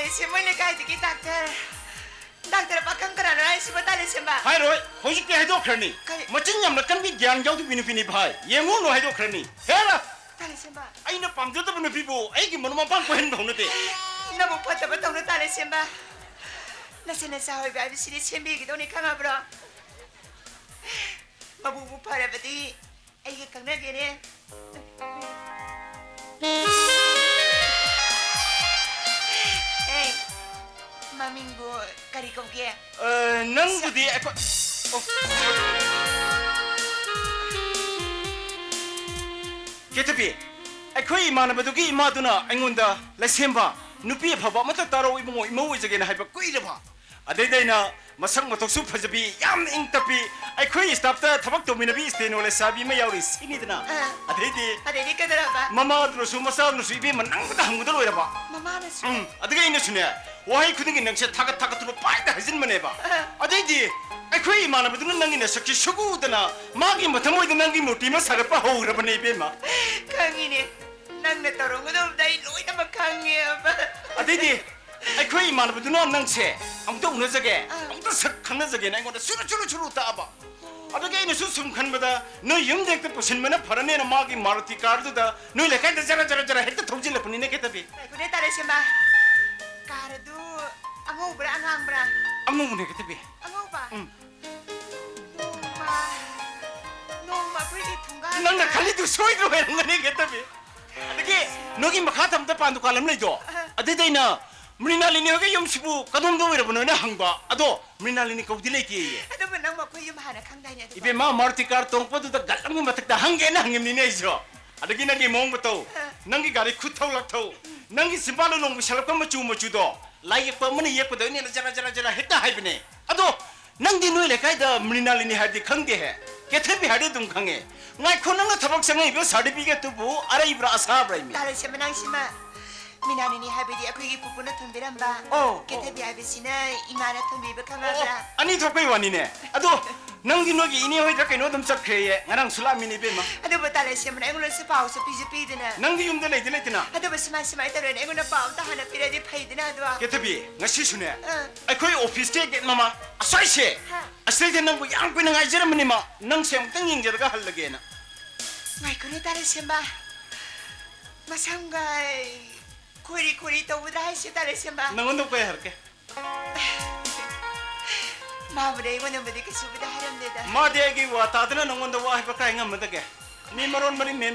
시문에 가이드기 닥터 박한 거라는 아이시고 달리시마 하이로이 호식게 해도 그러니 멋진 냠나 깐비 양자도 비누비니 바이 예문로 해도 그러니 해라 달리시마 아이나 밤저도 비누 비보 애기 뭐만 빵고 했는 거는데 너무 버터버 동로 달리시마 나세는 사회 바비시리 챔비기도 니 강아브로 마부부 파라바디 애기 강나게네 에이 마밍고 가리kom게 낭부디 아이고 게트비 아이코이 이마나바도기 이마두나 아잉온다 레셈바 누피에 봐봐 맞다 따로 이모 이모이저게나 하이바 꾸이려봐 아데데나 마상 마톡수 파자비 얌 잉따피 아이코이 스탑다 타박 도미나비 스테노레 사비마 야우리 시니드나 아데디 까더라봐 마마드로수 마사드로수 이비 만낭보다 한구들 오이라봐 마마는 수 아드가 있는 수네 와이 그등이 낭시 타가타가투로 빠이다 하진만 해봐 아데디 아이코이 이마나바도는 낭이네 석시 쇼구드나 마기 못하모이드 낭기 못이면 사가빠 호우라바네 이베마 강이네 낭내 떠오른 것도 없다 이 로이다만 강해봐 아데디 아이코이 이마나바도는 낭시 아무도 우너저게 아무도 석 강너저게 나 이거는 수루수루 따봐 아드가 있는 수숨 칸마다 너 염대그 보신면은 바라내는 마기 마루티 카르도다 너 레카이드 자라자라자라 했다 통질러 보니네 게다비 아이고 내 딸에시마 가르도 앙호브라 앙항브라 아무무네 게다비 앙호바 노마 브리기 통가 넌나 칼리도 소이로 해는 거네 게다비 아드게 너기 마카탐다 판도 칼람내죠 아데데이나 무리날리니 여기 염시부 가동도 이러보는 항바 아도 무리날리니 거기들레기 아도 뭐 먹고 좀 하나 강다냐 이베 마 마르티 카르 똥포도다 갈랑이 마탁다 한개나 한개미네 있어 아드기 나기 몽부터 낭기 가리 쿠타울락터 낭기 심발로 농부 샬랍과 마주도 라이게 뻔머니 예쁘다 이네 자라자라자라 했다 하이브네 아도 낭디 누이레 가이다 무리날리니 하디 강게해 게테비 하디 둥강해 나이 코낭가 타박상에 이거 사리비게 두부 아라 이브라 아사브라이미 딸에시마 낭시마 미나니니 하비디 아쿠기 부부는 덤비란바 게테비 아비시나 이마나 덤비브 강아브라 아니 덕배이 와니네 아도 낭기 너기 이니 호이다케 노덤 삭크에 나랑 술라미니 베마 아도 뭐 딸에시마 앵글로 스파우스 비즈비드나 낭기 юм들레 이들레트나 아도 뭐 스마스마 이따로 앵글로 바운다 하나 피라디 파이드나 아도 게테비 ngasi sune akhoi office te get mama asai se asai te nang bu yang pin ngai jera mani ma nang sem tang ying jera hal lage na ngai kuni 딸에시마 마상가이 코리 또보다 할수 딸에시마 nang ondo ko harke 마브레 이거는 뭐지 그 수보다 하련데다 ma de gi wa ta dana nang ondo wa ha pa kai ngam da ke ni maron mari